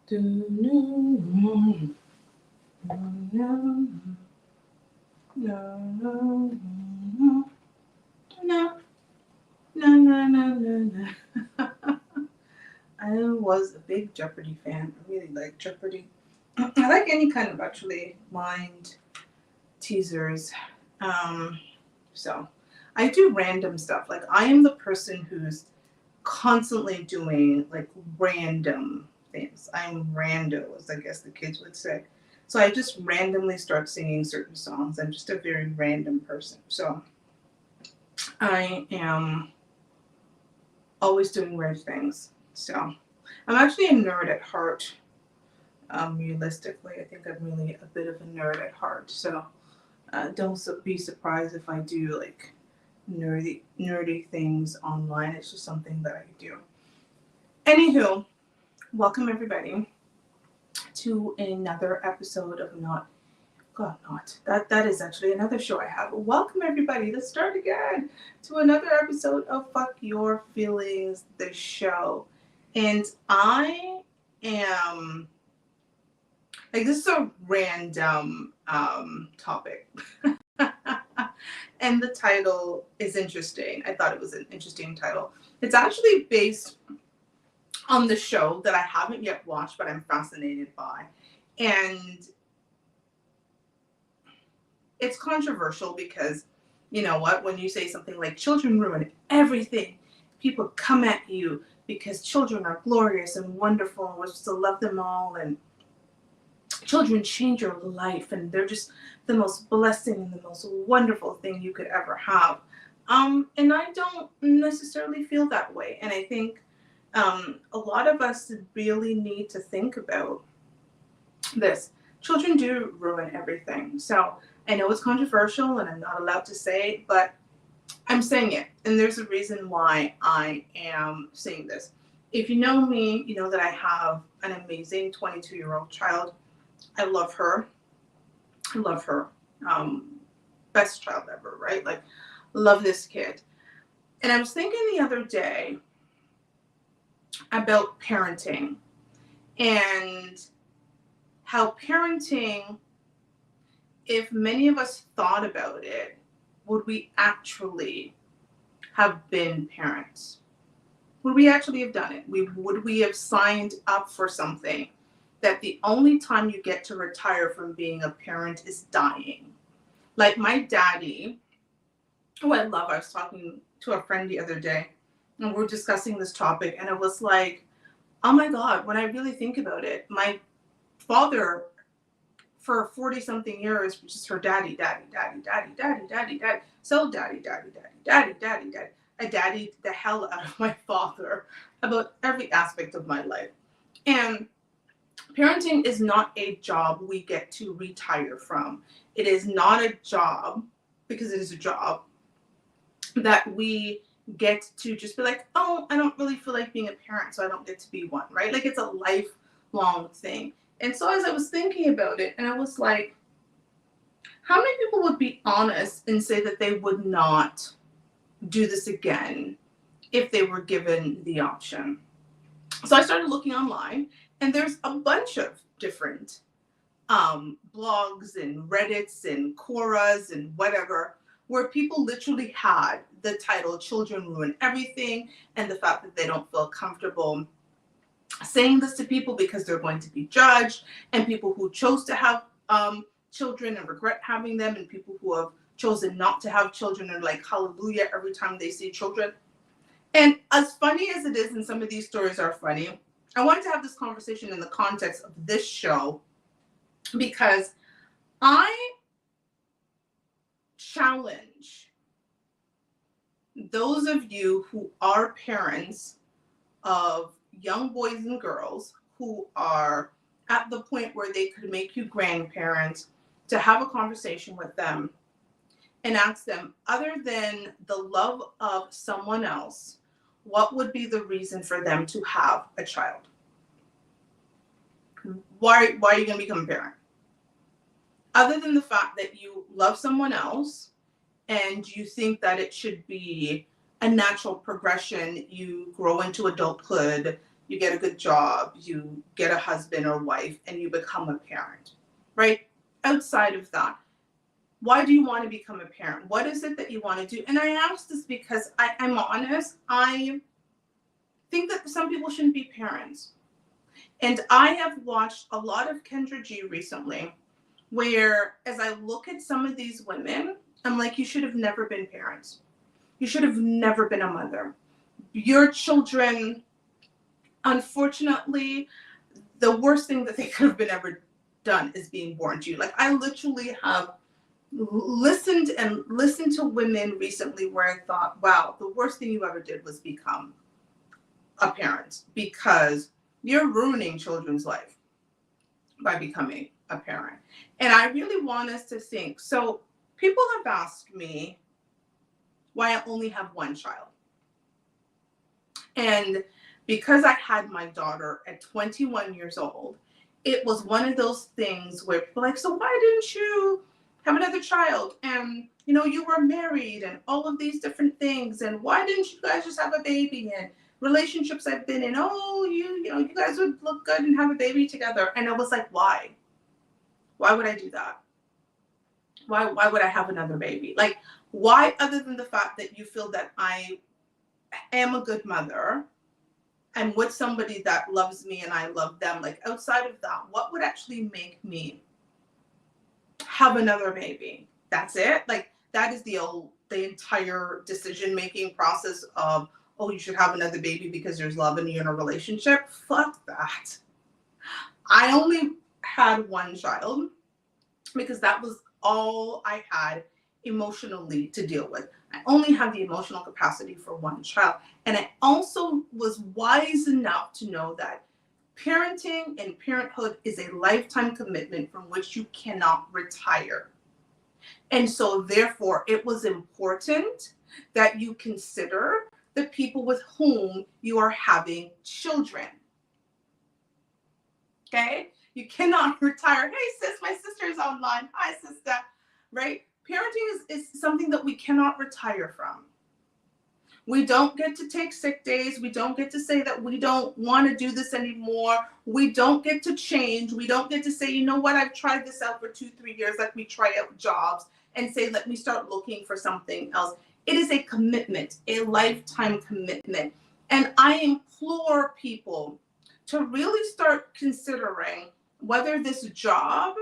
Do, no, no, no, no, no, no, no, no, no, no, no, no. I was a big Jeopardy fan. I really like Jeopardy. I like any kind of actually mind teasers. Um, so I do random stuff. Like I am the person who's constantly doing like random things. I'm rando, as I guess the kids would say. So I just randomly start singing certain songs. I'm just a very random person. So I am always doing weird things. So I'm actually a nerd at heart. Realistically, I think I'm really a bit of a nerd at heart. So don't be surprised if I do like nerdy things online. It's just something that I do. Anywho, welcome everybody to another episode of Not God Not. That is actually another show I have. Welcome everybody. Let's start again to another episode of Fuck Your Feelings, the show. And I am like this is a random topic. And the title is interesting. I thought it was an interesting title. It's actually based on the show that I haven't yet watched, but I'm fascinated by. And it's controversial because, you know what, when you say something like children ruin everything, people come at you because children are glorious and wonderful and we're supposed to love them all. And children change your life and they're just the most blessing and the most wonderful thing you could ever have. And I don't necessarily feel that way. And I think a lot of us really need to think about this. Children do ruin everything. So I know it's controversial and I'm not allowed to say it, but I'm saying it. And there's a reason why I am saying this. If you know me, you know that I have an amazing 22-year-old child. I love her. I love her. Best child ever, right? Like, love this kid. And I was thinking the other day about parenting and how parenting, if many of us thought about it, would we actually have been parents? Would we actually have done it? Would we have signed up for something that the only time you get to retire from being a parent is dying? Like my daddy, who I love, I was talking to a friend the other day and we were discussing this topic and it was like, oh my God, when I really think about it, my father for 40 something years, which is her daddy, so daddy. I daddied the hell out of my father about every aspect of my life. And parenting is not a job we get to retire from. It is not a job, because it is a job, that we get to just be like, oh, I don't really feel like being a parent, so I don't get to be one, right? Like it's a lifelong thing. And so as I was thinking about it, and I was like, how many people would be honest and say that they would not do this again if they were given the option? So I started looking online, and there's a bunch of different blogs and Reddits and Quoras and whatever, where people literally had the title "Children Ruin Everything," and the fact that they don't feel comfortable saying this to people because they're going to be judged, and people who chose to have children and regret having them, and people who have chosen not to have children and like hallelujah every time they see children. And as funny as it is, and some of these stories are funny, I wanted to have this conversation in the context of this show because I challenge those of you who are parents of young boys and girls who are at the point where they could make you grandparents to have a conversation with them and ask them, other than the love of someone else, what would be the reason for them to have a child? Why are you going to become a parent? Other than the fact that you love someone else and you think that it should be a natural progression, you grow into adulthood, you get a good job, you get a husband or wife, and you become a parent, right? Outside of that, why do you want to become a parent? What is it that you want to do? And I ask this because I'm honest. I think that some people shouldn't be parents. And I have watched a lot of Kendra G recently, where as I look at some of these women, I'm like, you should have never been parents. You should have never been a mother. Your children, unfortunately, the worst thing that they could have been ever done is being born to you. Like, I literally have listened to women recently where I thought, wow, the worst thing you ever did was become a parent, because you're ruining children's life by becoming a parent. And I really want us to think. So people have asked me why I only have one child. And because I had my daughter at 21 years old, it was one of those things where people are like, so why didn't you have another child? And, you know, you were married and all of these different things. And why didn't you guys just have a baby? And relationships I've been in, oh, you know, you guys would look good and have a baby together. And I was like, why? Why would I do that? Why would I have another baby? Like, why, other than the fact that you feel that I am a good mother, I'm with somebody that loves me and I love them, like outside of that, what would actually make me have another baby? That's it? Like, that is the entire decision-making process of, oh, you should have another baby because there's love and you're in a relationship? Fuck that. I only had one child because that was all I had emotionally to deal with. I only have the emotional capacity for one child. And I also was wise enough to know that parenting and parenthood is a lifetime commitment from which you cannot retire. And so therefore, it was important that you consider the people with whom you are having children. Okay? You cannot retire. Hey, sis, my sister's online. Hi, sister. Right? Parenting is something that we cannot retire from. We don't get to take sick days. We don't get to say that we don't want to do this anymore. We don't get to change. We don't get to say, you know what, I've tried this out for 2-3 years. Let me try out jobs and say, let me start looking for something else. It is a commitment, a lifetime commitment. And I implore people to really start considering whether this job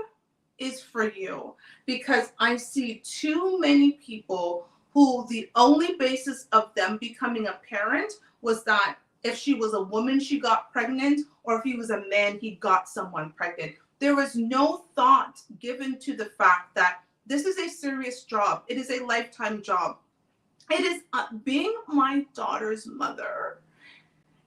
is for you, because I see too many people who the only basis of them becoming a parent was that if she was a woman, she got pregnant, or if he was a man, he got someone pregnant. There was no thought given to the fact that this is a serious job. It is a lifetime job. It is being my daughter's mother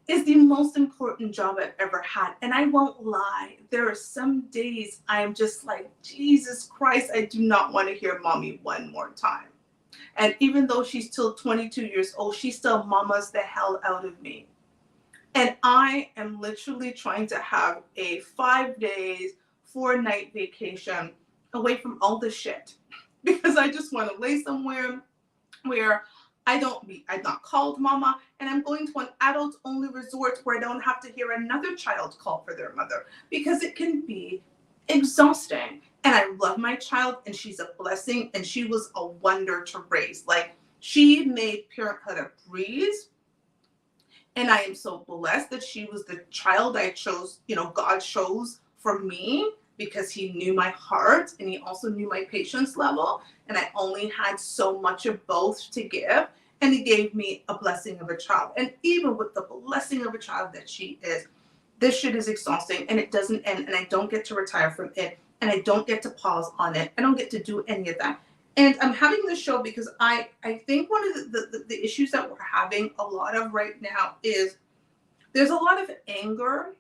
is the most important job I've ever had. And I won't lie, there are some days I'm just like, Jesus Christ, I do not want to hear mommy one more time. And even though she's still 22 years old, she still mamas the hell out of me. And I am literally trying to have a 5 days, 4-night vacation away from all this shit. Because I just want to lay somewhere where I'm not called mama, and I'm going to an adult-only resort where I don't have to hear another child call for their mother, because it can be exhausting. And I love my child, and she's a blessing, and she was a wonder to raise. Like, she made parenthood a breeze, and I am so blessed that she was the child I chose, you know, God chose for me, because he knew my heart and he also knew my patience level. And I only had so much of both to give. And he gave me a blessing of a child. And even with the blessing of a child that she is, this shit is exhausting and it doesn't end. And I don't get to retire from it. And I don't get to pause on it. I don't get to do any of that. And I'm having this show because I think one of the issues that we're having a lot of right now is there's a lot of anger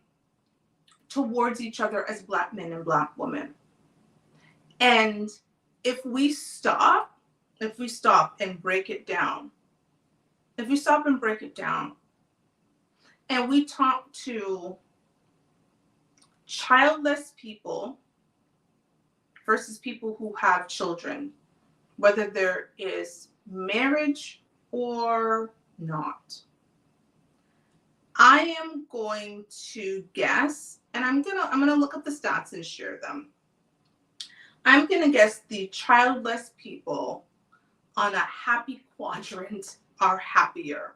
towards each other as Black men and Black women. And if we stop and break it down, and we talk to childless people versus people who have children, whether there is marriage or not, I am going to guess, and I'm gonna look up the stats and share them. I'm gonna guess the childless people on a happy quadrant are happier,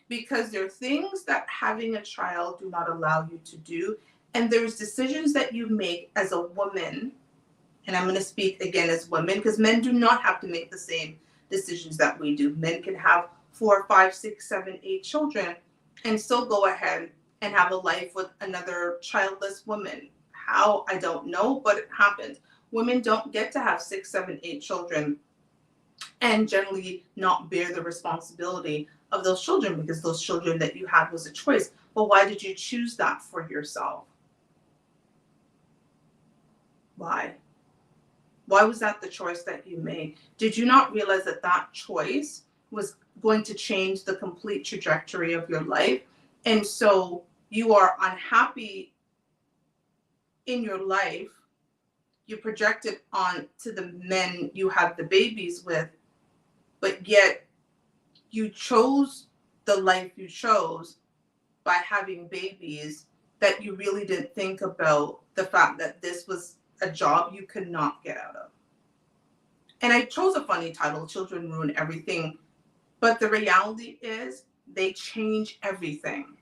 because there are things that having a child do not allow you to do, and there's decisions that you make as a woman, and I'm going to speak again as women, because men do not have to make the same decisions that we do. Men can have 4, 5, 6, 7, 8 children and still go ahead and have a life with another childless woman. How? I don't know, but it happens. Women don't get to have 6, 7, 8 children and generally not bear the responsibility of those children, because those children that you had was a choice. But why did you choose that for yourself? Why? Why was that the choice that you made? Did you not realize that that choice was going to change the complete trajectory of your life? And so you are unhappy in your life. You project it on to the men you had the babies with, but yet you chose the life you chose by having babies, that you really didn't think about the fact that this was a job you could not get out of. And I chose a funny title, Children Ruin Everything, but the reality is they change everything.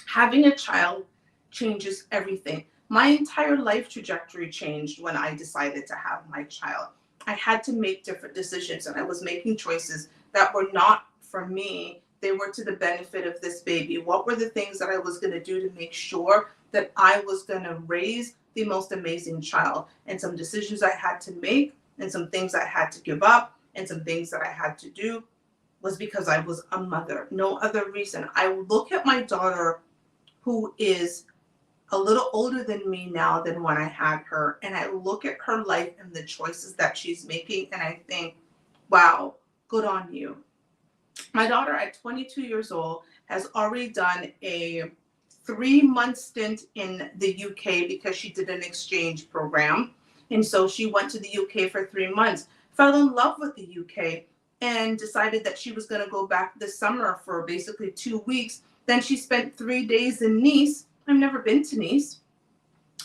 Having a child changes everything. My entire life trajectory changed when I decided to have my child. I had to make different decisions, and I was making choices that were not for me. They were to the benefit of this baby. What were the things that I was going to do to make sure that I was going to raise the most amazing child? And some decisions I had to make, and some things I had to give up, and some things that I had to do was because I was a mother. No other reason. I look at my daughter, who is a little older than me now than when I had her, and I look at her life and the choices that she's making, and I think, wow, good on you. My daughter at 22 years old has already done a 3-month stint in the UK because she did an exchange program. And so she went to the UK for 3 months, fell in love with the UK, and decided that she was going to go back this summer for basically 2 weeks. Then she spent 3 days in Nice. I've never been to Nice.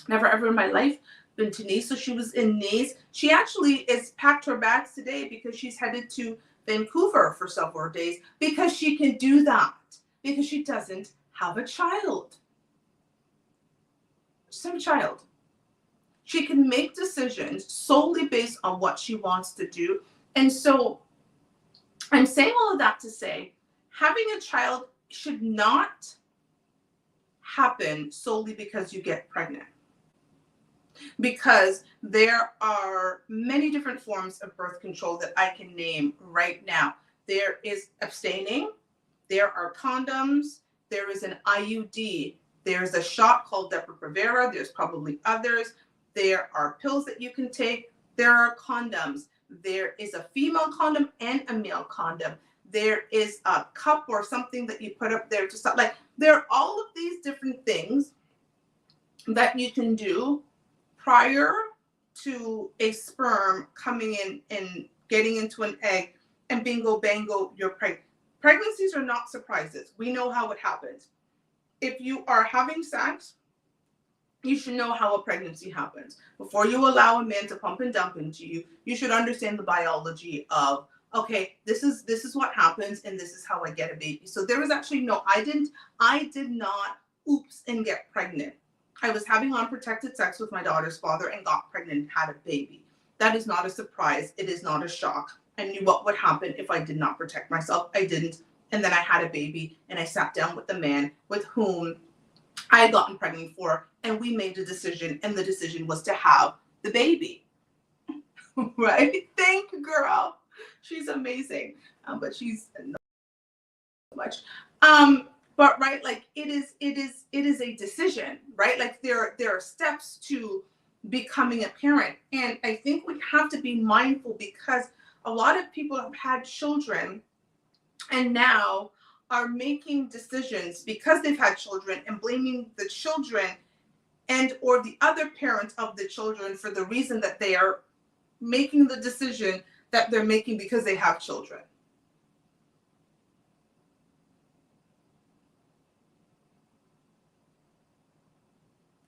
Never ever in my life been to Nice. So she was in Nice. She actually is packed her bags today because she's headed to Vancouver for several days, because she can do that, because she doesn't have a child. She's have a child. She can make decisions solely based on what she wants to do. And so I'm saying all of that to say, having a child should not happen solely because you get pregnant. Because there are many different forms of birth control that I can name right now. There is abstaining, there are condoms, there is an IUD, there's a shot called Depo-Provera, there's probably others, there are pills that you can take, there are condoms, there is a female condom and a male condom, there is a cup or something that you put up there to stop. Like, there are all of these different things that you can do prior to a sperm coming in and getting into an egg, and bingo bango, you're pregnant. Pregnancies are not surprises. We know how it happens. If you are having sex, you should know how a pregnancy happens. Before you allow a man to pump and dump into you, you should understand the biology of, okay, this is what happens, and this is how I get a baby. So there was actually no, I did not oops and get pregnant. I was having unprotected sex with my daughter's father and got pregnant and had a baby. That is not a surprise. It is not a shock. I knew what would happen if I did not protect myself. I didn't. And then I had a baby, and I sat down with the man with whom I had gotten pregnant for, and we made a decision, and the decision was to have the baby. Right? Thank you, girl. She's amazing. But she's not so much. But right, like it is a decision, right? Like there are steps to becoming a parent. And I think we have to be mindful, because a lot of people have had children and now are making decisions because they've had children and blaming the children and or the other parent of the children for the reason that they are making the decision that they're making because they have children.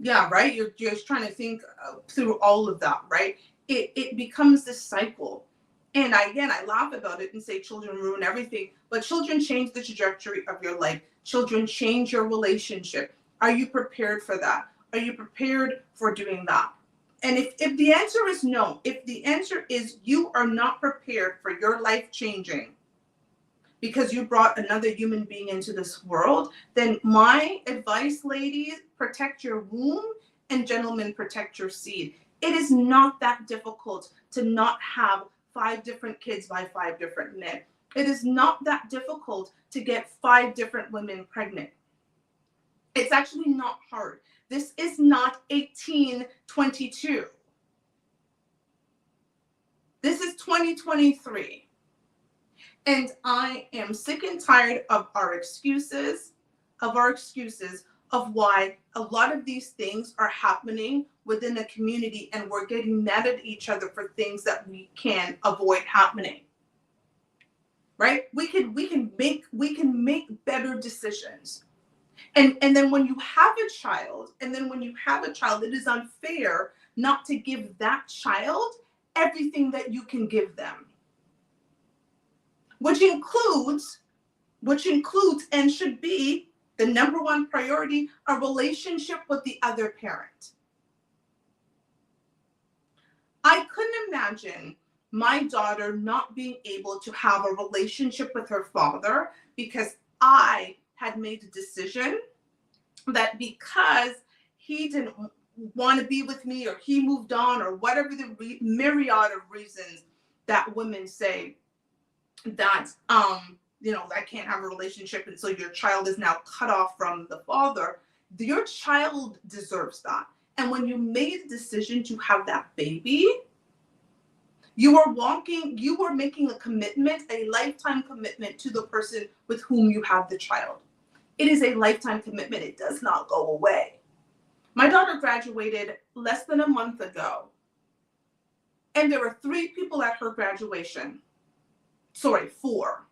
Yeah, right. You're just trying to think through all of that, right? It becomes this cycle. And I laugh about it and say children ruin everything, but children change the trajectory of your life. Children change your relationship. Are you prepared for that? Are you prepared for doing that? And if the answer is no, if the answer is you are not prepared for your life changing because you brought another human being into this world, then my advice, ladies, protect your womb, and gentlemen, protect your seed. It is not that difficult to not have 5 different kids by 5 different men. It is not that difficult to get 5 different women pregnant. It's actually not hard. This is not 1822. This is 2023. And I am sick and tired of our excuses of why a lot of these things are happening within a community, and we're getting mad at each other for things that we can avoid happening. Right? We can make better decisions. And then when you have a child, it is unfair not to give that child everything that you can give them. Which includes and should be the number one priority, a relationship with the other parent. I couldn't imagine my daughter not being able to have a relationship with her father because I had made a decision that because he didn't want to be with me or he moved on or whatever the myriad of reasons that women say that I can't have a relationship, and so your child is now cut off from the father. Your child deserves that. And when you made a decision to have that baby, you were making a commitment, a lifetime commitment to the person with whom you have the child. It is a lifetime commitment. It does not go away. My daughter graduated less than a month ago, and there were 3 people at her graduation. Sorry, 4.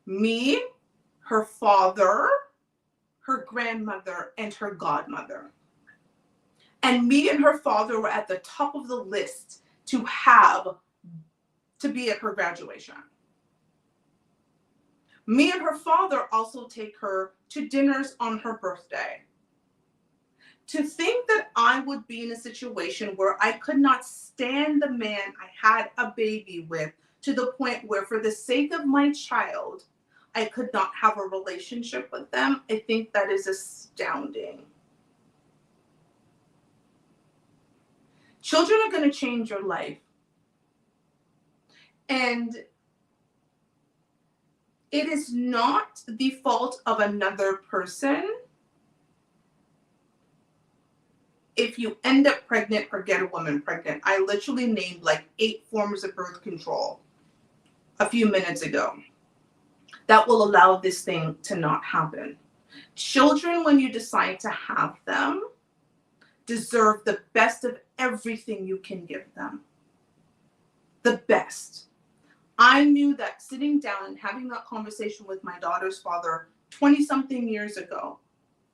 Me, her father, her grandmother, and her godmother. And me and her father were at the top of the list to be at her graduation. Me and her father also take her to dinners on her birthday. To think that I would be in a situation where I could not stand the man I had a baby with, to the point where for the sake of my child, I could not have a relationship with them, I think that is astounding. Children are going to change your life. And it is not the fault of another person if you end up pregnant or get a woman pregnant. I literally named like 8 forms of birth control a few minutes ago that will allow this thing to not happen. Children, when you decide to have them, deserve the best of everything you can give them. The best. I knew that sitting down and having that conversation with my daughter's father 20-something years ago,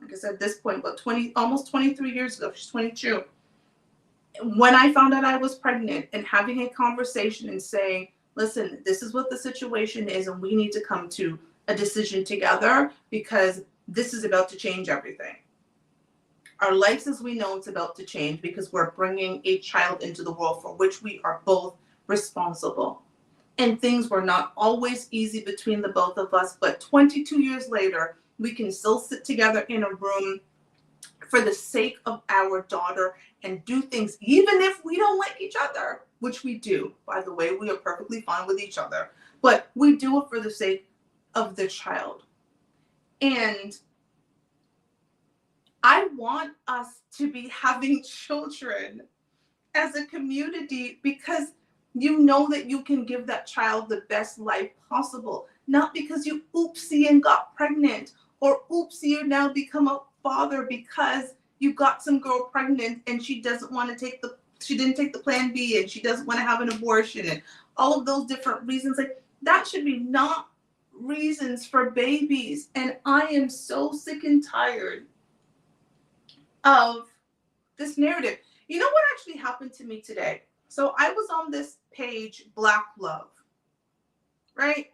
like I said, at this point, but almost 23 years ago, she's 22. When I found out I was pregnant and having a conversation and saying, listen, this is what the situation is and we need to come to a decision together because this is about to change everything. Our lives as we know it's about to change because we're bringing a child into the world for which we are both responsible. And things were not always easy between the both of us, but 22 years later, we can still sit together in a room for the sake of our daughter and do things, even if we don't like each other, which we do. By the way, we are perfectly fine with each other, but we do it for the sake of the child. And I want us to be having children as a community because you know that you can give that child the best life possible, not because you oopsie and got pregnant, or oopsie you now become a father because you got some girl pregnant and she doesn't want to she didn't take the plan B and she doesn't want to have an abortion and all of those different reasons. Like that should be not reasons for babies. And I am so sick and tired of this narrative. You know what actually happened to me today? So I was on this page, Black Love, right?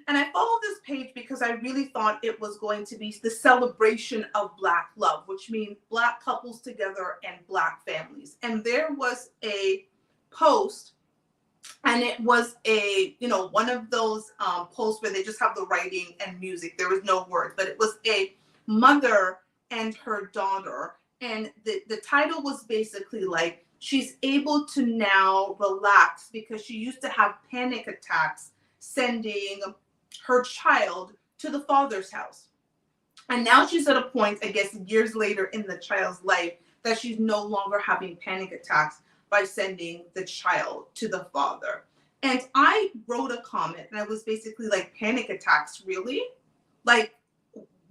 And I followed this page because I really thought it was going to be the celebration of Black love, which means Black couples together and Black families. And there was a post, and it was a, one of those posts where they just have the writing and music. There was no words, but it was a mother and her daughter. And the title was basically like, she's able to now relax because she used to have panic attacks sending her child to the father's house. And now she's at a point, I guess, years later in the child's life, that she's no longer having panic attacks by sending the child to the father. And I wrote a comment, and I was basically like, panic attacks, really? Like,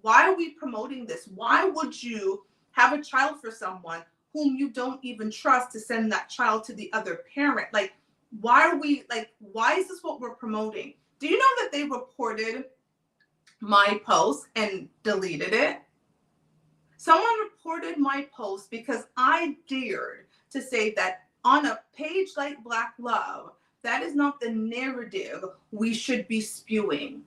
why are we promoting this? Why would you have a child for someone whom you don't even trust to send that child to the other parent? Like, why is this what we're promoting? Do you know that they reported my post and deleted it? Someone reported my post because I dared to say that on a page like Black Love, that is not the narrative we should be spewing.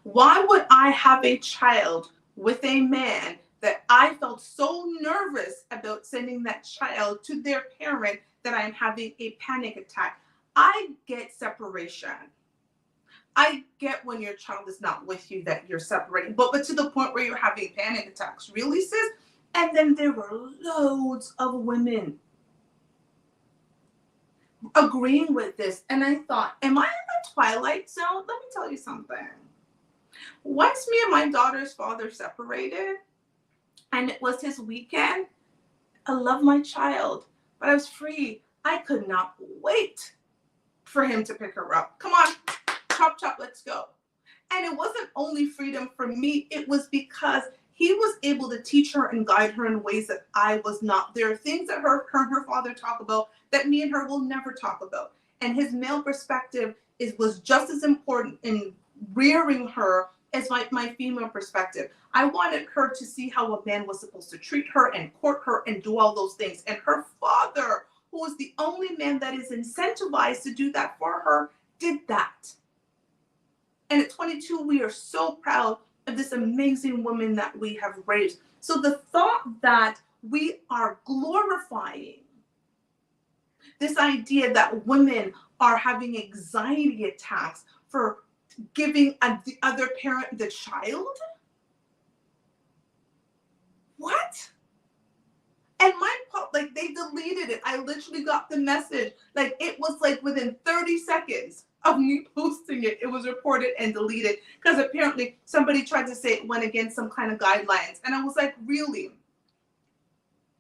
Why would I have a child with a man that I felt so nervous about sending that child to their parent that I'm having a panic attack? I get separation. I get when your child is not with you that you're separating, but to the point where you're having panic attacks, really, sis? And then there were loads of women agreeing with this. And I thought, am I in the twilight zone? Let me tell you something. Once me and my daughter's father separated, and it was his weekend, I love my child, but I was free. I could not wait for him to pick her up. Come on, chop, chop, let's go. And it wasn't only freedom for me, it was because he was able to teach her and guide her in ways that I was not. There are things that her and her father talk about that me and her will never talk about. And his male perspective was just as important in rearing her as my female perspective. I wanted her to see how a man was supposed to treat her and court her and do all those things. And her father, who is the only man that is incentivized to do that for her, did that. And at 22, we are so proud of this amazing woman that we have raised. So the thought that we are glorifying this idea that women are having anxiety attacks for giving the other parent the child? What? And they deleted it. I literally got the message. Like, it was like within 30 seconds of me posting it, it was reported and deleted because apparently somebody tried to say it went against some kind of guidelines. And I was like, really?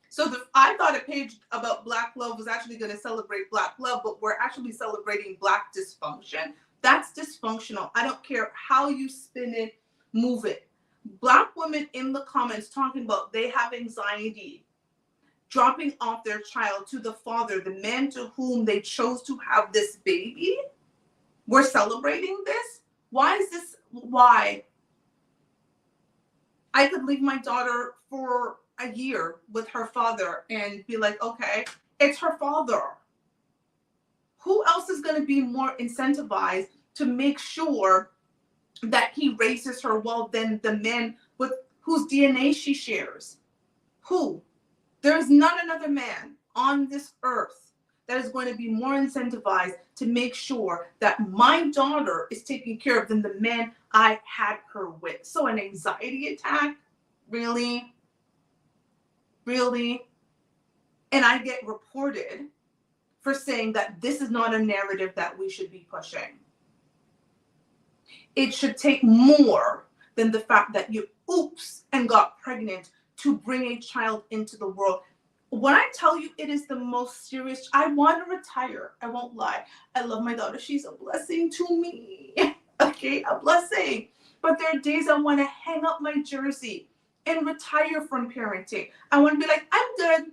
So I thought a page about Black love was actually going to celebrate Black love, but we're actually celebrating Black dysfunction. That's dysfunctional. I don't care how you spin it, move it. Black women in the comments talking about they have anxiety, dropping off their child to the father, the man to whom they chose to have this baby. We're celebrating this? Why is this? Why? I could leave my daughter for a year with her father and be like, okay, it's her father. Who else is going to be more incentivized to make sure that he raises her well than the man with whose DNA she shares? Who? There is not another man on this earth that is going to be more incentivized to make sure that my daughter is taken care of than the man I had her with. So an anxiety attack? Really? Really? And I get reported for saying that this is not a narrative that we should be pushing. It should take more than the fact that you oops and got pregnant to bring a child into the world. When I tell you it is the most serious, I want to retire. I won't lie. I love my daughter. She's a blessing to me. Okay, a blessing. But there are days I want to hang up my jersey and retire from parenting. I want to be like, I'm good.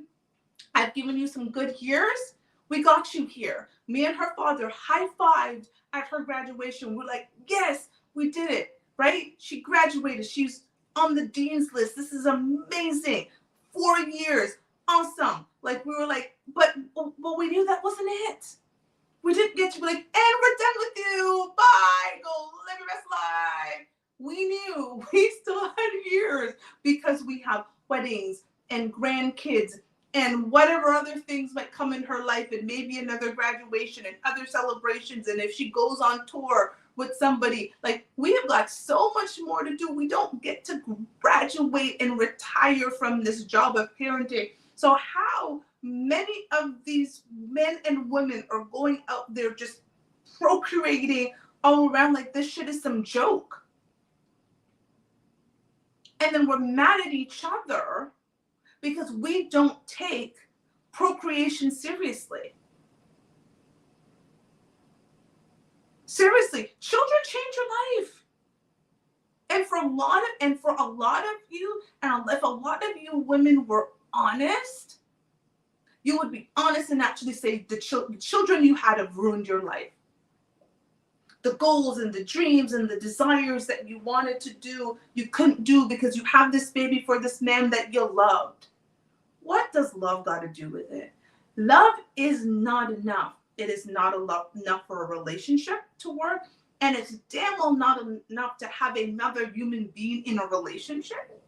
I've given you some good years. We got you here. Me and her father high-fived at her graduation. We're like, yes, we did it, right? She graduated. She's on the dean's list. This is amazing. 4 years. Awesome. Like we were like, but we knew that wasn't it. We didn't get to be like, and we're done with you. Bye. Go live your best life. We knew we still had years because we have weddings and grandkids and whatever other things might come in her life, and maybe another graduation and other celebrations. And if she goes on tour with somebody, like we have got so much more to do. We don't get to graduate and retire from this job of parenting. So how many of these men and women are going out there just procreating all around like this shit is some joke? And then we're mad at each other because we don't take procreation seriously. Seriously, children change your life. And for a lot of you, and if a lot of you women were honest, you would be honest and actually say the children you had have ruined your life. The goals and the dreams and the desires that you wanted to do, you couldn't do because you have this baby for this man that you loved. What does love got to do with it? Love is not enough. It is not enough for a relationship to work. And it's damn well not enough to have another human being in a relationship.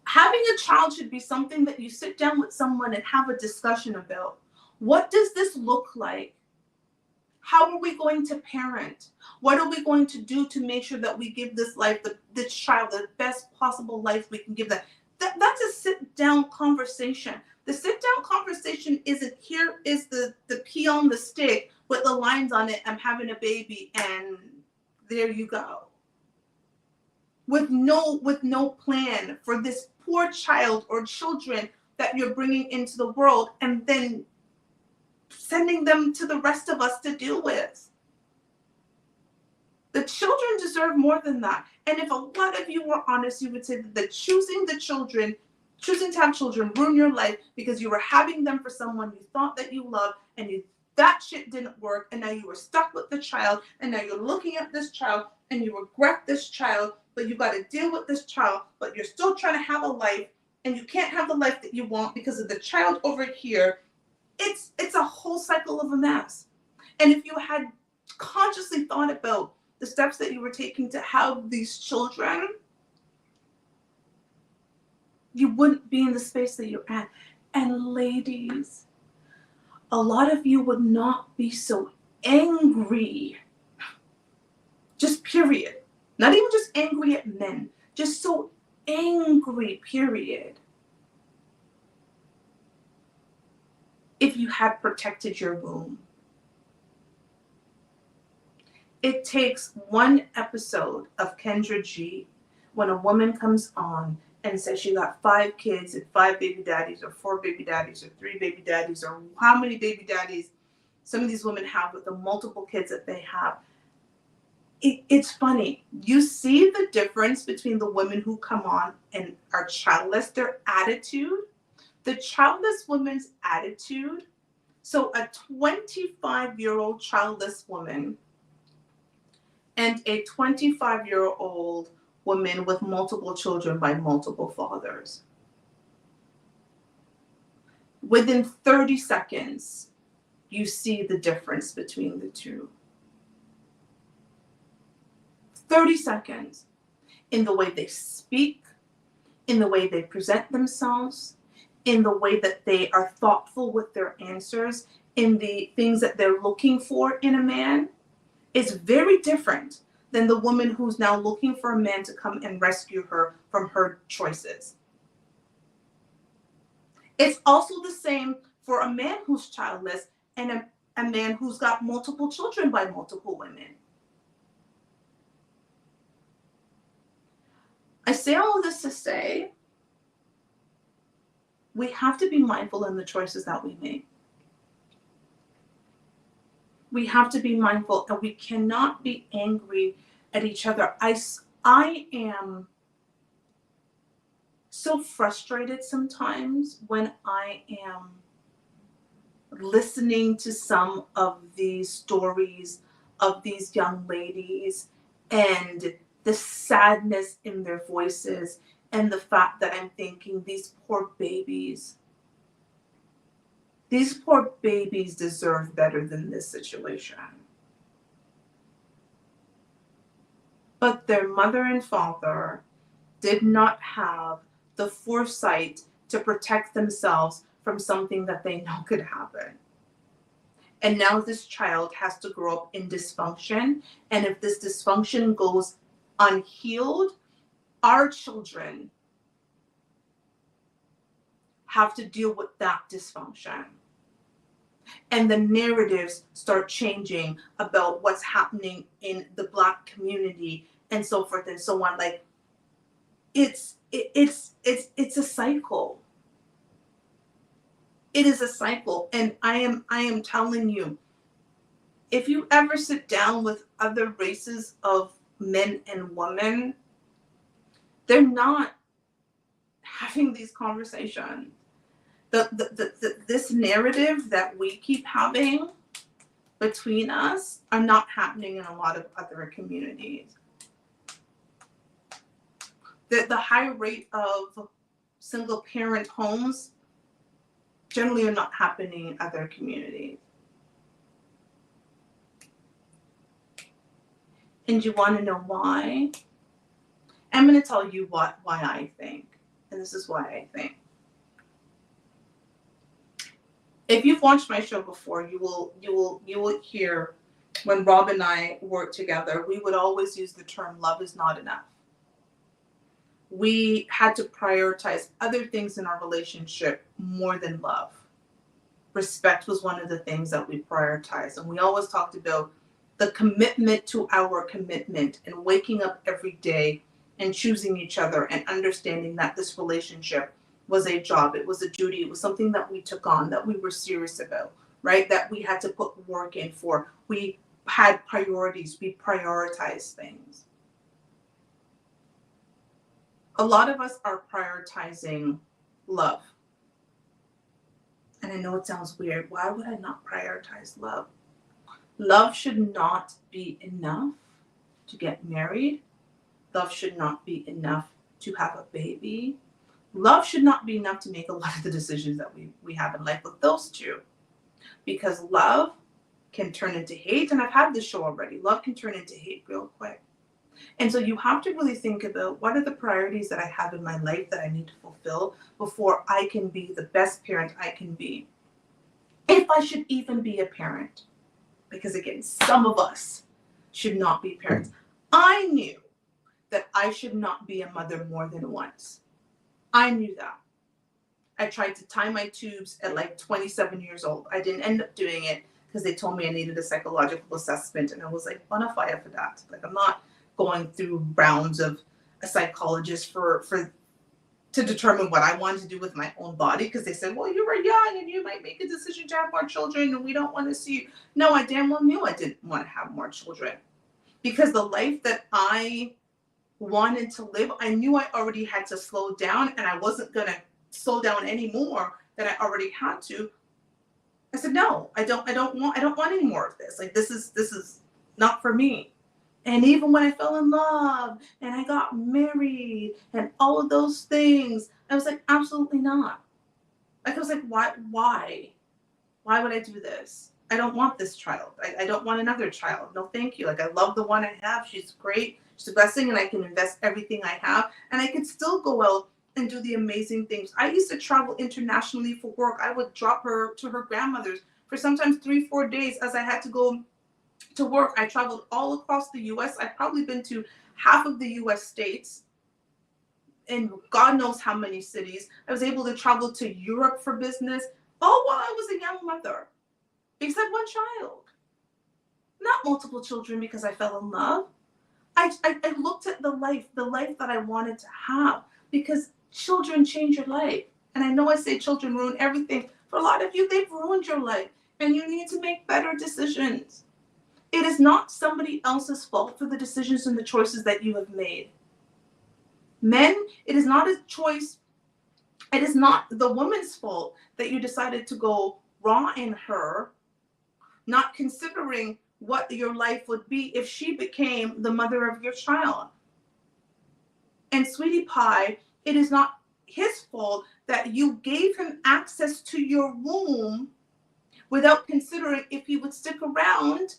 Having a child should be something that you sit down with someone and have a discussion about. What does this look like? How are we going to parent? What are we going to do to make sure that we give this child the best possible life we can give them? That's a sit-down conversation. The sit-down conversation isn't here is the pea on the stick with the lines on it, I'm having a baby, and there you go. With no plan for this poor child or children that you're bringing into the world and then sending them to the rest of us to deal with. The children deserve more than that. And if a lot of you were honest, you would say that choosing to have children ruin your life because you were having them for someone you thought that you loved, and that shit didn't work, and now you were stuck with the child, and now you're looking at this child and you regret this child, but you got to deal with this child, but you're still trying to have a life, and you can't have the life that you want because of the child over here. It's a whole cycle of a mess. And if you had consciously thought about the steps that you were taking to have these children, you wouldn't be in the space that you're at. And ladies, a lot of you would not be so angry, just period. Not even just angry at men, just so angry, period. If you had protected your womb. It takes one episode of Kendra G when a woman comes on and says she got 5 kids and 5 baby daddies or 4 baby daddies or 3 baby daddies or how many baby daddies some of these women have with the multiple kids that they have. It's funny. You see the difference between the women who come on and are childless, their attitude. The childless woman's attitude. So a 25-year-old childless woman and a 25-year-old woman with multiple children by multiple fathers. Within 30 seconds, you see the difference between the two. 30 seconds in the way they speak, in the way they present themselves, in the way that they are thoughtful with their answers, in the things that they're looking for in a man, is very different than the woman who's now looking for a man to come and rescue her from her choices. It's also the same for a man who's childless and a man who's got multiple children by multiple women. I say all of this to say, we have to be mindful in the choices that we make. We have to be mindful, and we cannot be angry at each other. I am so frustrated sometimes when I am listening to some of these stories of these young ladies and the sadness in their voices And the fact that I'm thinking these poor babies deserve better than this situation. But their mother and father did not have the foresight to protect themselves from something that they know could happen. And now this child has to grow up in dysfunction. And if this dysfunction goes unhealed, our children have to deal with that dysfunction. And the narratives start changing about what's happening in the Black community and so forth and so on. Like, it's a cycle. It is a cycle. And I am telling you, if you ever sit down with other races of men and women, they're not having these conversations. This narrative that we keep having between us are not happening in a lot of other communities. The high rate of single parent homes generally are not happening in other communities. And you want to know why? I'm going to tell you why I think. And this is why I think. If you've watched my show before, you will hear when Rob and I worked together, we would always use the term love is not enough. We had to prioritize other things in our relationship more than love. Respect was one of the things that we prioritized. And we always talked about the commitment to our commitment and waking up every day and choosing each other and understanding that this relationship was a job, it was a duty, it was something that we took on, that we were serious about, right? That we had to put work in for. We had priorities, we prioritized things. A lot of us are prioritizing love. And I know it sounds weird. Why would I not prioritize love? Love should not be enough to get married. Love should not be enough to have a baby. Love should not be enough to make a lot of the decisions that we have in life with those two. Because love can turn into hate. And I've had this show already. Love can turn into hate real quick. And so you have to really think about what are the priorities that I have in my life that I need to fulfill before I can be the best parent I can be. If I should even be a parent. Because again, some of us should not be parents. I knew that I should not be a mother more than once. I knew that. I tried to tie my tubes at like 27 years old. I didn't end up doing it because they told me I needed a psychological assessment. And I was like, bona fide for that. Like, I'm not going through rounds of a psychologist to determine what I wanted to do with my own body, because they said, well, you were young and you might make a decision to have more children and we don't want to see you. No, I damn well knew I didn't want to have more children, because the life that I wanted to live, I knew I already had to slow down, and I wasn't going to slow down any more than I already had to. I said, no, I don't want any more of this. Like, this is not for me. And even when I fell in love and I got married and all of those things, I was like, absolutely not. Like, I was like, why? Why would I do this? I don't want this child. I don't want another child. No, thank you. Like, I love the one I have. She's great. She's a blessing, and I can invest everything I have. And I can still go out and do the amazing things. I used to travel internationally for work. I would drop her to her grandmother's for sometimes 3-4 days as I had to go to work. I traveled all across the US. I've probably been to half of the US states and God knows how many cities. I was able to travel to Europe for business, all while I was a young mother, except one child. Not multiple children because I fell in love. I looked at the life that I wanted to have, because children change your life. And I know I say children ruin everything. For a lot of you, they've ruined your life, and you need to make better decisions. It is not somebody else's fault for the decisions and the choices that you have made. Men, it is not a choice. It is not the woman's fault that you decided to go raw in her, not considering what your life would be if she became the mother of your child. And sweetie pie It is not his fault that you gave him access to your womb without considering if he would stick around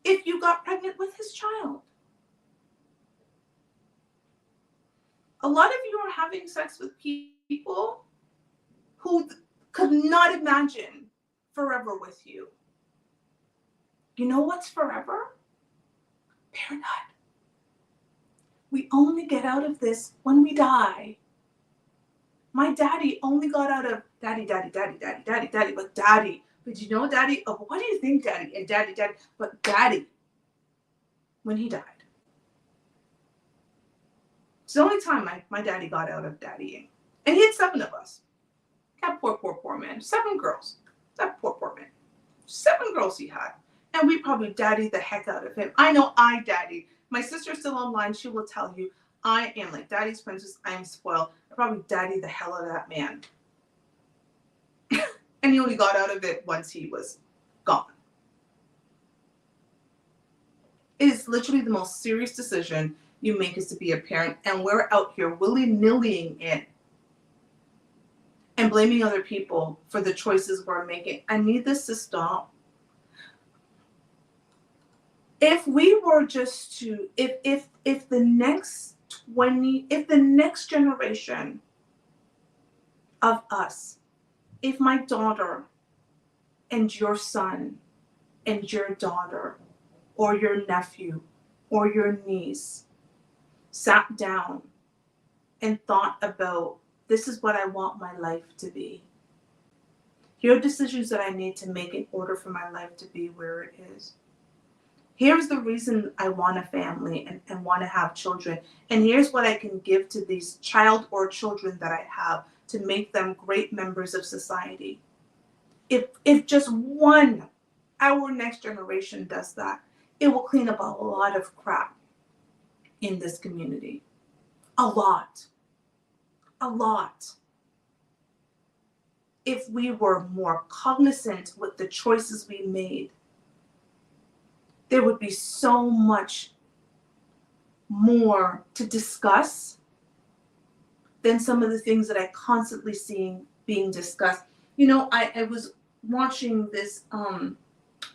if you got pregnant with his child. A lot of you are having sex with people who could not imagine forever with you. You know what's forever? Parenthood. We only get out of this when we die. My daddy only got out of daddy, but daddy. But you know daddy? Oh, what do you think, daddy? And daddy, but daddy, when he died. It's the only time my daddy got out of daddying. And he had 7 of us. That poor man. 7 girls. That poor man. 7 girls he had. And we probably daddied the heck out of him. I know I daddied. My sister's still online. She will tell you I am like daddy's princess. I am spoiled. I probably daddied the hell out of that man. And he only got out of it once he was gone. It is literally the most serious decision you make is to be a parent. And we're out here willy-nillying it and blaming other people for the choices we're making. I need this to stop. If we were just to, if the next generation of us, if my daughter and your son and your daughter or your nephew or your niece sat down and thought about, this is what I want my life to be. Here are decisions that I need to make in order for my life to be where it is. Here's the reason I want a family and want to have children. And here's what I can give to these child or children that I have to make them great members of society. If just one, our next generation does that, it will clean up a lot of crap in this community. A lot. If we were more cognizant with the choices we made, there would be so much more to discuss than some of the things that I constantly seeing being discussed. You know, I was watching this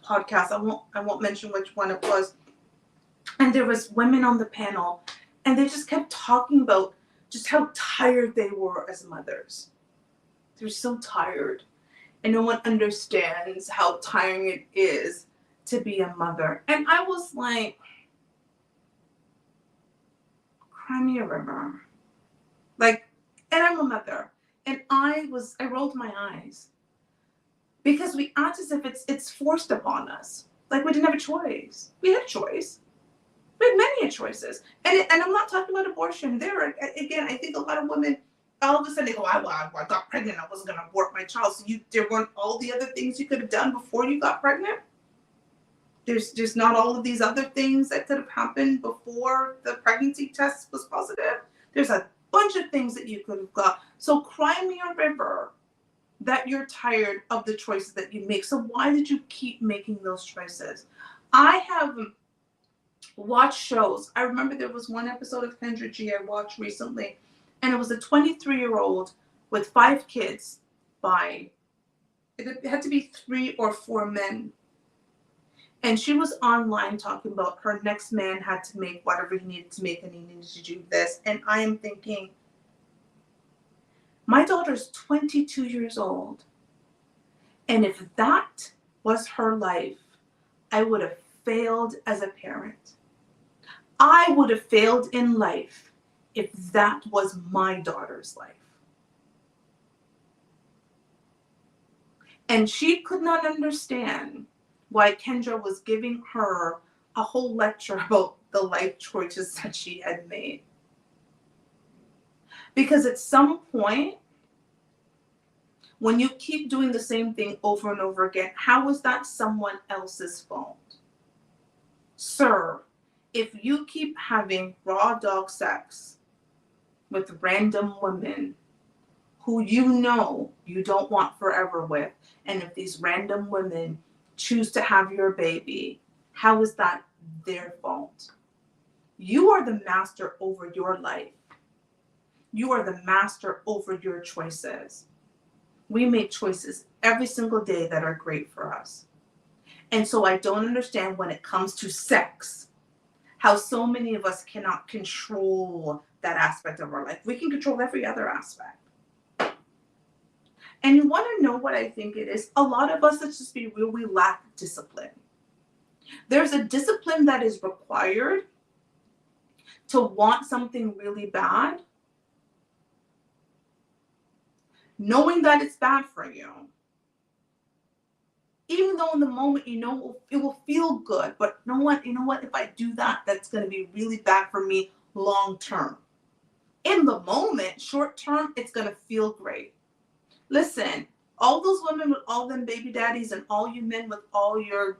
podcast. I won't mention which one it was. And there was women on the panel, and they just kept talking about just how tired they were as mothers. They're so tired. And no one understands how tiring it is to be a mother. And I was like, cry me a river. Like, and I'm a mother. And I rolled my eyes. Because we act as if it's forced upon us. Like we didn't have a choice. We had a choice. We had many choices. And I'm not talking about abortion. Again, I think a lot of women, all of a sudden they go, I got pregnant. I wasn't going to abort my child. So there weren't all the other things you could have done before you got pregnant? There's just not all of these other things that could have happened before the pregnancy test was positive. There's a bunch of things that you could have got. So cry me a river that you're tired of the choices that you make. So why did you keep making those choices? I have watched shows. I remember there was one episode of Kendra G I watched recently, and it was a 23-year-old with 5 kids it had to be 3 or 4 men. And she was online talking about her next man had to make whatever he needed to make, and he needed to do this. And I am thinking, my daughter's 22 years old. And if that was her life, I would have failed as a parent. I would have failed in life if that was my daughter's life. And she could not understand why Kendra was giving her a whole lecture about the life choices that she had made. Because at some point, when you keep doing the same thing over and over again, how is that someone else's fault? Sir, if you keep having raw dog sex with random women who you know you don't want forever with, and if these random women choose to have your baby, how is that their fault? You are the master over your life. You are the master over your choices. We make choices every single day that are great for us. And so I don't understand when it comes to sex, how so many of us cannot control that aspect of our life. We can control every other aspect. And you want to know what I think it is? A lot of us, let's just be real, we lack discipline. There's a discipline that is required to want something really bad, knowing that it's bad for you. Even though in the moment, you know, it will feel good, but you know what, if I do that, that's going to be really bad for me long term. In the moment, short term, it's going to feel great. Listen, all those women with all them baby daddies and all you men with all your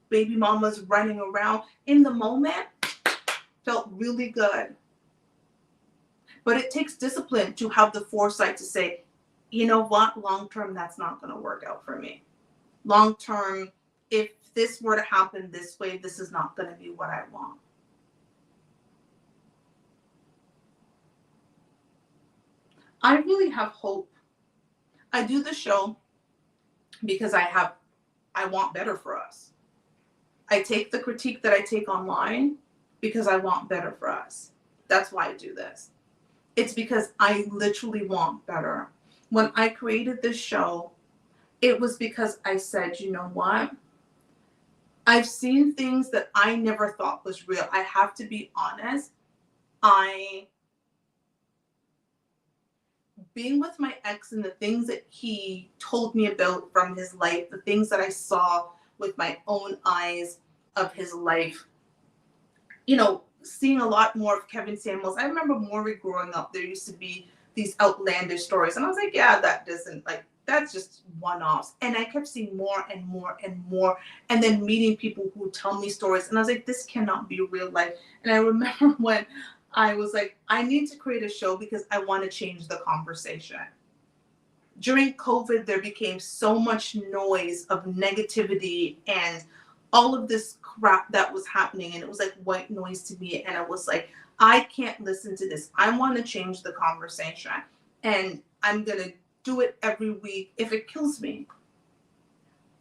baby mamas running around, in the moment, felt really good. But it takes discipline to have the foresight to say, you know what, long term, that's not going to work out for me. Long term, if this were to happen this way, this is not going to be what I want. I really have hope. I do the show because I want better for us. I take the critique that I take online because I want better for us. That's why I do this. It's because I literally want better. When I created this show, it was because I said, you know what? I've seen things that I never thought was real. I have to be honest. Being with my ex and the things that he told me about from his life, the things that I saw with my own eyes of his life, you know, seeing a lot more of Kevin Samuels. I remember Maury growing up, there used to be these outlandish stories. And I was like, yeah, that's just one-offs. And I kept seeing more and more and more. And then meeting people who tell me stories. And I was like, this cannot be real life. And I remember when I was like, I need to create a show because I want to change the conversation. During COVID, there became so much noise of negativity and all of this crap that was happening. And it was like white noise to me. And I was like, I can't listen to this. I want to change the conversation. And I'm going to do it every week if it kills me.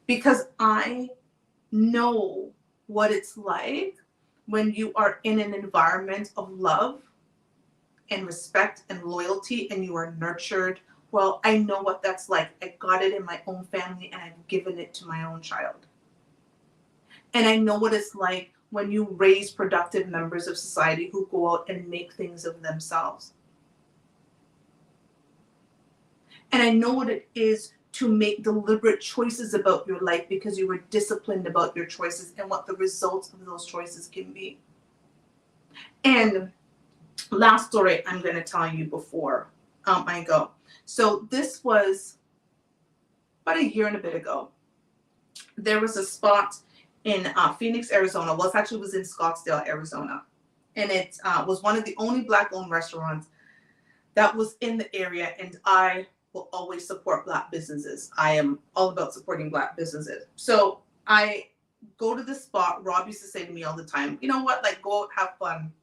Because I know what it's like when you are in an environment of love and respect and loyalty and you are nurtured. Well, I know what that's like. I got it in my own family and I've given it to my own child. And I know what it's like when you raise productive members of society who go out and make things of themselves. And I know what it is to make deliberate choices about your life because you were disciplined about your choices and what the results of those choices can be. And last story I'm going to tell you before I go. So this was about a year and a bit ago. There was a spot in Phoenix, Arizona. Well, it actually was in Scottsdale, Arizona. And it was one of the only Black-owned restaurants that was in the area. And I will always support Black businesses. I am all about supporting Black businesses. So I go to this spot. Rob used to say to me all the time, you know what, like, go out, have fun.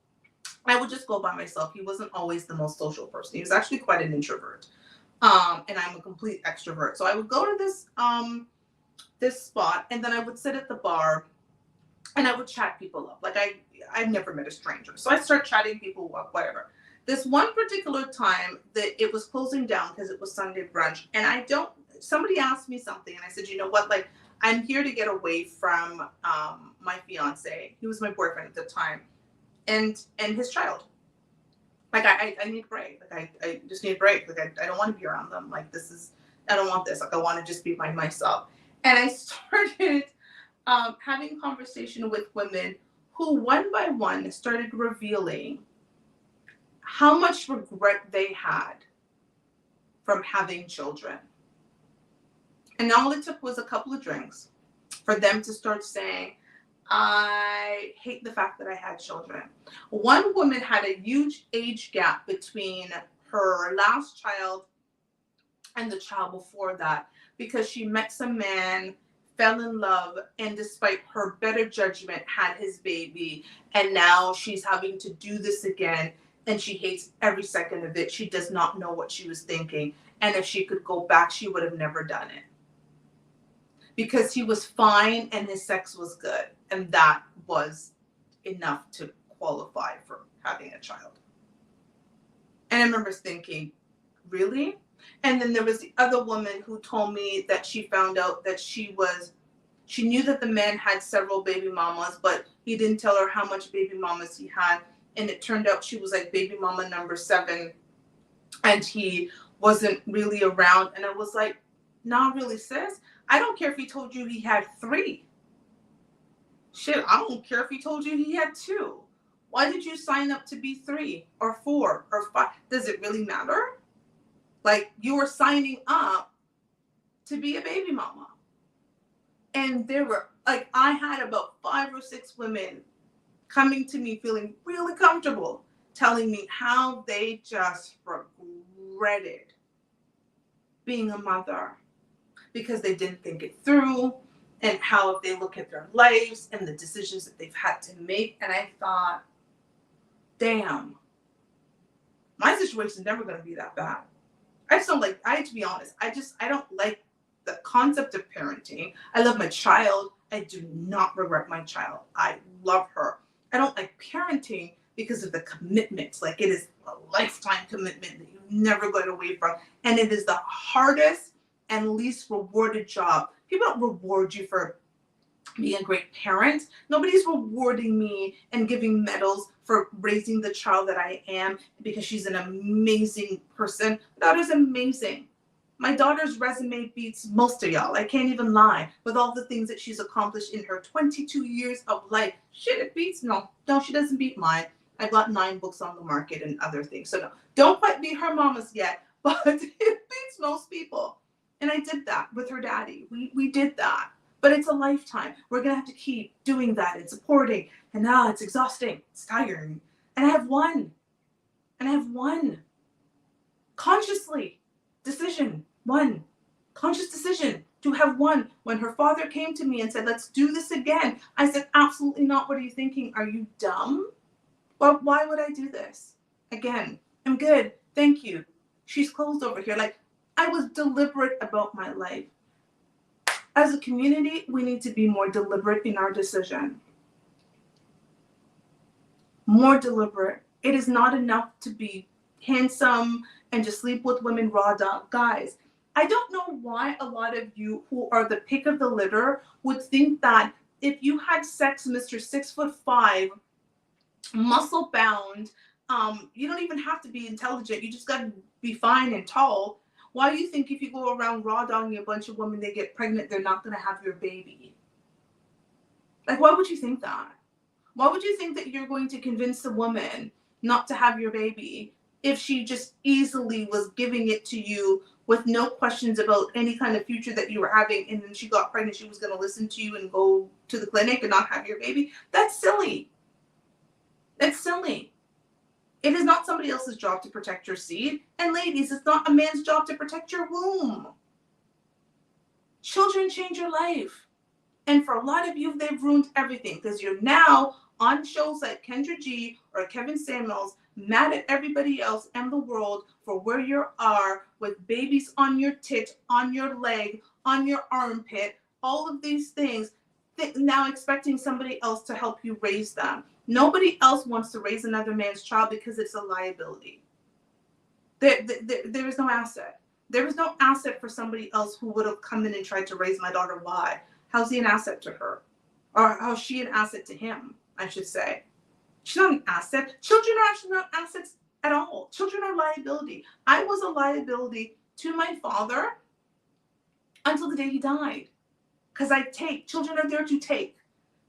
I would just go by myself. He wasn't always the most social person. He was actually quite an introvert. And I'm a complete extrovert. So I would go to this spot and then I would sit at the bar and I would chat people up. Like I've never met a stranger. So I start chatting people up, whatever. This one particular time that it was closing down because it was Sunday brunch. And somebody asked me something and I said, you know what, like, I'm here to get away from my fiance. He was my boyfriend at the time. And his child. Like, I need a break. Like, I just need a break. Like, I don't want to be around them. Like, I don't want this. Like, I want to just be by myself. And I started having conversation with women who, one by one, started revealing how much regret they had from having children. And all it took was a couple of drinks for them to start saying, I hate the fact that I had children. One woman had a huge age gap between her last child and the child before that because she met some man, fell in love, and despite her better judgment, had his baby. And now she's having to do this again and she hates every second of it. She does not know what she was thinking. And if she could go back, she would have never done it. Because he was fine and his sex was good. And that was enough to qualify for having a child. And I remember thinking, really? And then there was the other woman who told me that she found out that she knew that the man had several baby mamas, but he didn't tell her how much baby mamas he had. And it turned out she was like baby mama number 7, and he wasn't really around. And I was like, nah, really, sis? I don't care if he told you he had 3. Shit, I don't care if he told you he had 2. Why did you sign up to be 3 or 4 or 5? Does it really matter? Like, you were signing up to be a baby mama. And there were, like, I had about 5 or 6 women coming to me feeling really comfortable, telling me how they just regretted being a mother because they didn't think it through, and how if they look at their lives and the decisions that they've had to make. And I thought, damn, my situation's never going to be that bad. I just don't like, to be honest, I don't like the concept of parenting. I love my child. I do not regret my child. I love her. I don't like parenting because of the commitment. Like, it is a lifetime commitment that you never get away from. And it is the hardest and least rewarded job. People don't reward you for being a great parent. Nobody's rewarding me and giving medals for raising the child that I am because she's an amazing person. My daughter's amazing. My daughter's resume beats most of y'all. I can't even lie. With all the things that she's accomplished in her 22 years of life. Shit, it beats, no, she doesn't beat mine. I've got 9 books on the market and other things. So no, don't quite beat her mamas yet, but it beats most people. And I did that with her daddy. We did that. But it's a lifetime. We're going to have to keep doing that and supporting. And now it's exhausting. It's tiring. And I have one. Consciously. Decision. One. Conscious decision to have one. When her father came to me and said, let's do this again, I said, absolutely not. What are you thinking? Are you dumb? Well, why would I do this? Again, I'm good. Thank you. She's closed over here. Like, I was deliberate about my life. As a community, we need to be more deliberate in our decision. More deliberate. It is not enough to be handsome and just sleep with women raw dog. Guys, I don't know why a lot of you who are the pick of the litter would think that if you had sex, Mr. 6'5", muscle bound, you don't even have to be intelligent. You just got to be fine and tall. Why do you think if you go around raw dogging a bunch of women, they get pregnant, they're not going to have your baby? Like, why would you think that? Why would you think that you're going to convince a woman not to have your baby if she just easily was giving it to you with no questions about any kind of future that you were having, and then she got pregnant, she was going to listen to you and go to the clinic and not have your baby? That's silly. That's silly. It is not somebody else's job to protect your seed. And ladies, it's not a man's job to protect your womb. Children change your life. And for a lot of you, they've ruined everything because you're now on shows like Kendra G or Kevin Samuels, mad at everybody else and the world for where you are with babies on your tit, on your leg, on your armpit, all of these things, now expecting somebody else to help you raise them. Nobody else wants to raise another man's child because it's a liability. There is no asset. There is no asset for somebody else who would have come in and tried to raise my daughter. Why? How's he an asset to her? Or how's she an asset to him, I should say. She's not an asset. Children are actually not assets at all. Children are liability. I was a liability to my father until the day he died. Because I take. Children are there to take.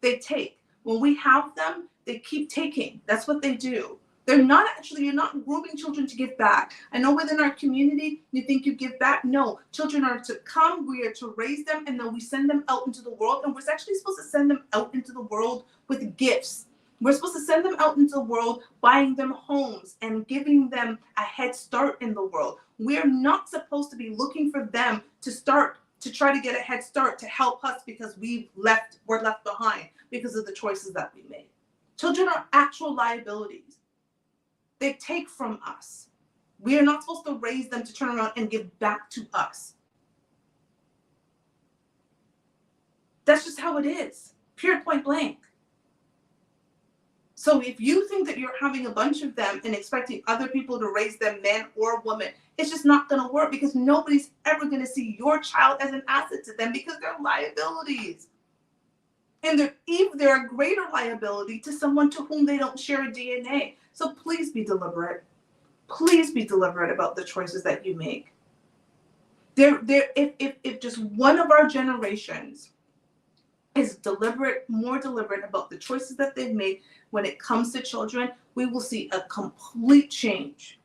They take. When we have them, they keep taking. That's what they do. They're not actually, you're not grooming children to give back. I know within our community, you think you give back. No, children are to come, we are to raise them, and then we send them out into the world. And we're actually supposed to send them out into the world with gifts. We're supposed to send them out into the world, buying them homes and giving them a head start in the world. We're not supposed to be looking for them to start, to try to get a head start to help us because we're left behind because of the choices that we made. Children are actual liabilities. They take from us. We are not supposed to raise them to turn around and give back to us. That's just how it is. Pure point blank. So if you think that you're having a bunch of them and expecting other people to raise them, men or women, it's just not going to work, because nobody's ever going to see your child as an asset to them, because they're liabilities. And they're a greater liability to someone to whom they don't share a DNA. So please be deliberate. Please be deliberate about the choices that you make. If just one of our generations is more deliberate about the choices that they've made when it comes to children, we will see a complete change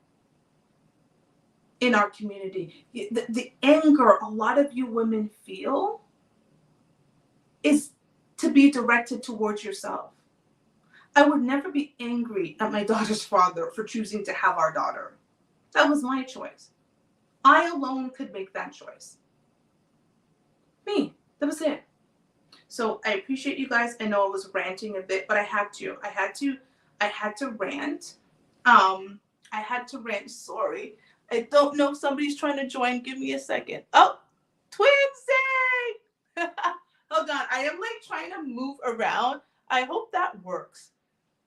in our community. The anger a lot of you women feel is to be directed towards yourself. I would never be angry at my daughter's father for choosing to have our daughter. That was my choice. I alone could make that choice. Me. That was it. So I appreciate you guys. I know I was ranting a bit, but I had to rant. I had to rant. Sorry. I don't know if somebody's trying to join. Give me a second. Oh, Twinsy! Hold on. I am like trying to move around. I hope that works.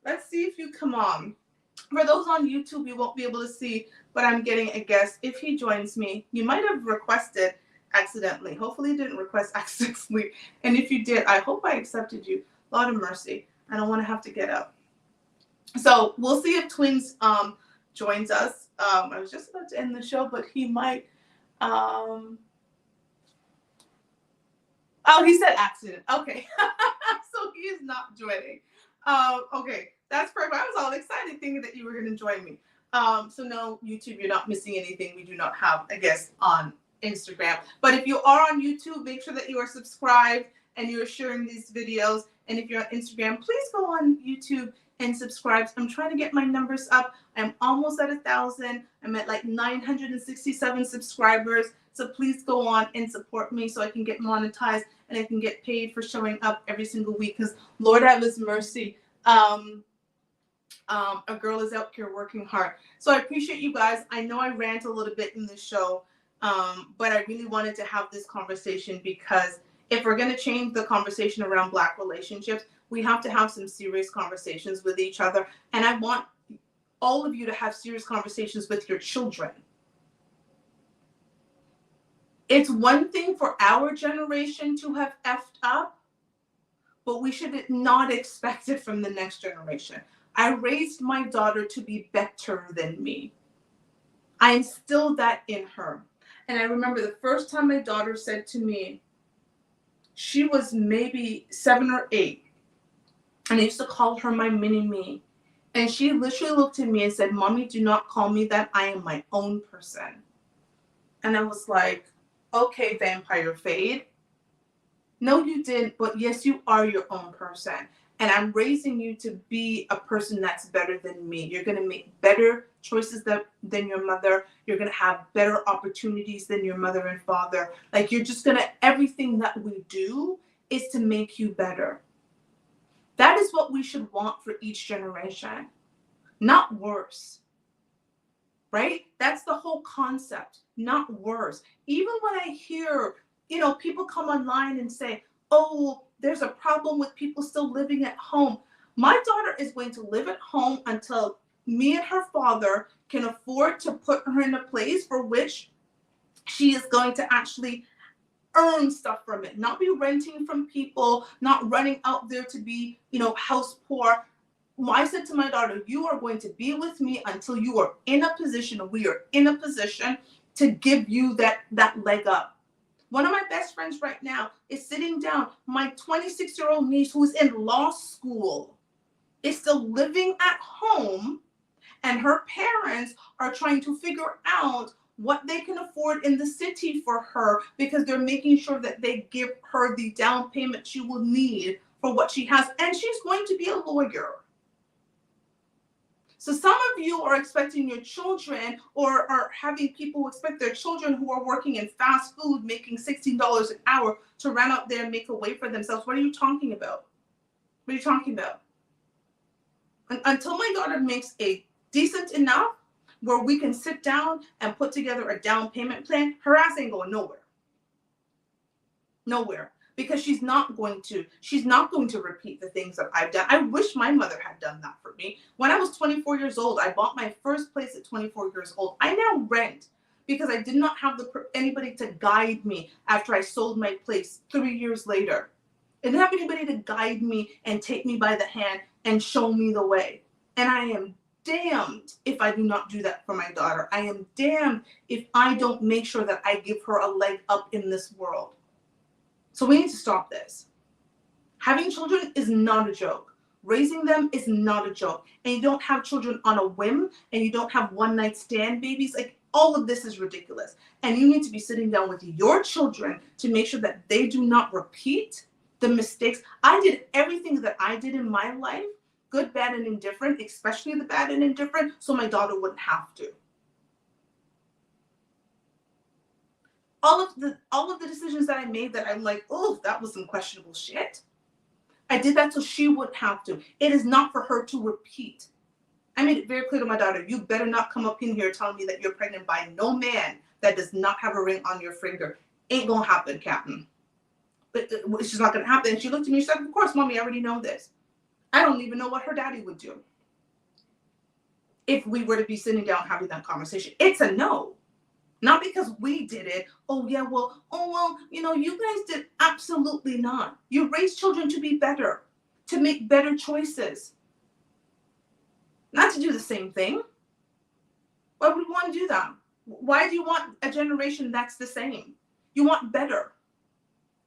Let's see if you come on. For those on YouTube, you won't be able to see, but I'm getting a guess. If he joins me, you might have requested accidentally. Hopefully you didn't request accidentally. And if you did, I hope I accepted you. Lord of mercy. I don't want to have to get up. So we'll see if Twins joins us. I was just about to end the show, but he might. Oh, he said accident. Okay. So he is not joining. Okay, that's perfect. I was all excited thinking that you were going to join me. So no, YouTube, you're not missing anything. We do not have a guest on Instagram. But if you are on YouTube, make sure that you are subscribed and you are sharing these videos. And if you're on Instagram, please go on YouTube and subscribe. I'm trying to get my numbers up. I'm almost at 1,000. I'm at like 967 subscribers. So please go on and support me so I can get monetized and I can get paid for showing up every single week, because Lord have his mercy. A girl is out here working hard. So I appreciate you guys. I know I rant a little bit in the show, but I really wanted to have this conversation, because if we're going to change the conversation around Black relationships, we have to have some serious conversations with each other. And I want all of you to have serious conversations with your children. It's one thing for our generation to have effed up, but we should not expect it from the next generation. I raised my daughter to be better than me. I instilled that in her. And I remember the first time my daughter said to me, she was maybe 7 or 8, and I used to call her my mini-me. And she literally looked at me and said, "Mommy, do not call me that. I am my own person." And I was like, okay, Vampire Fade. No, you didn't, but yes, you are your own person. And I'm raising you to be a person that's better than me. You're going to make better choices than your mother. You're going to have better opportunities than your mother and father. Like, you're just going to, everything that we do is to make you better. That is what we should want for each generation, not worse. Right? That's the whole concept, not worse. Even when I hear, people come online and say, oh, there's a problem with people still living at home. My daughter is going to live at home until me and her father can afford to put her in a place for which she is going to actually earn stuff from it, not be renting from people, not running out there to be, house poor. I said to my daughter, you are going to be with me until you are in a position, we are in a position to give you that leg up. One of my best friends right now is sitting down. My 26-year-old niece, who's in law school, is still living at home, and her parents are trying to figure out what they can afford in the city for her, because they're making sure that they give her the down payment she will need for what she has. And she's going to be a lawyer. So some of you are expecting your children, or are having people expect their children who are working in fast food, making $16 an hour, to run out there and make a way for themselves. What are you talking about? What are you talking about? Until my daughter makes a decent enough where we can sit down and put together a down payment plan, her ass ain't going nowhere. Nowhere. Because she's not going to repeat the things that I've done. I wish my mother had done that for me. When I was 24 years old, I bought my first place at 24 years old. I now rent because I did not have anybody to guide me after I sold my place 3 years later. I didn't have anybody to guide me and take me by the hand and show me the way. And I am damned if I do not do that for my daughter. I am damned if I don't make sure that I give her a leg up in this world. So we need to stop this. Having children is not a joke. Raising them is not a joke. And you don't have children on a whim, and you don't have one night stand babies. Like, all of this is ridiculous. And you need to be sitting down with your children to make sure that they do not repeat the mistakes. I did everything that I did in my life, good, bad, and indifferent, especially the bad and indifferent, so my daughter wouldn't have to. All of the decisions that I made that I'm like, oh, that was some questionable shit. I did that so she wouldn't have to. It is not for her to repeat. I made it very clear to my daughter, you better not come up in here telling me that you're pregnant by no man that does not have a ring on your finger. Ain't gonna happen, Captain. But it's just not gonna happen. And she looked at me and she said, of course, Mommy, I already know this. I don't even know what her daddy would do if we were to be sitting down having that conversation. It's a no. Not because we did it. Oh, yeah, well, you know, you guys did. Absolutely not. You raise children to be better, to make better choices. Not to do the same thing. Why would we want to do that? Why do you want a generation that's the same? You want better.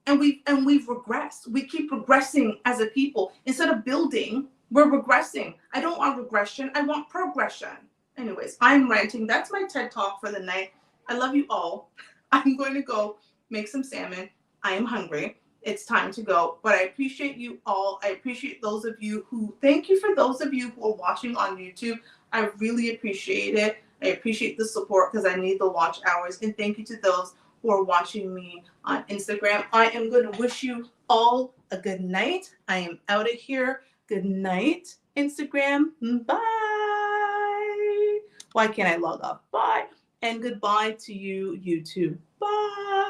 And we've regressed. We keep regressing as a people. Instead of building, we're regressing. I don't want regression. I want progression. Anyways, I'm ranting. That's my TED Talk for the night. I love you all. I'm going to go make some salmon. I am hungry. It's time to go. But I appreciate you all. I appreciate those of you thank you for those of you who are watching on YouTube. I really appreciate it. I appreciate the support because I need the watch hours. And thank you to those who are watching me on Instagram. I am going to wish you all a good night. I am out of here. Good night, Instagram. Bye. Why can't I log off? Bye. And goodbye to you, YouTube. Bye.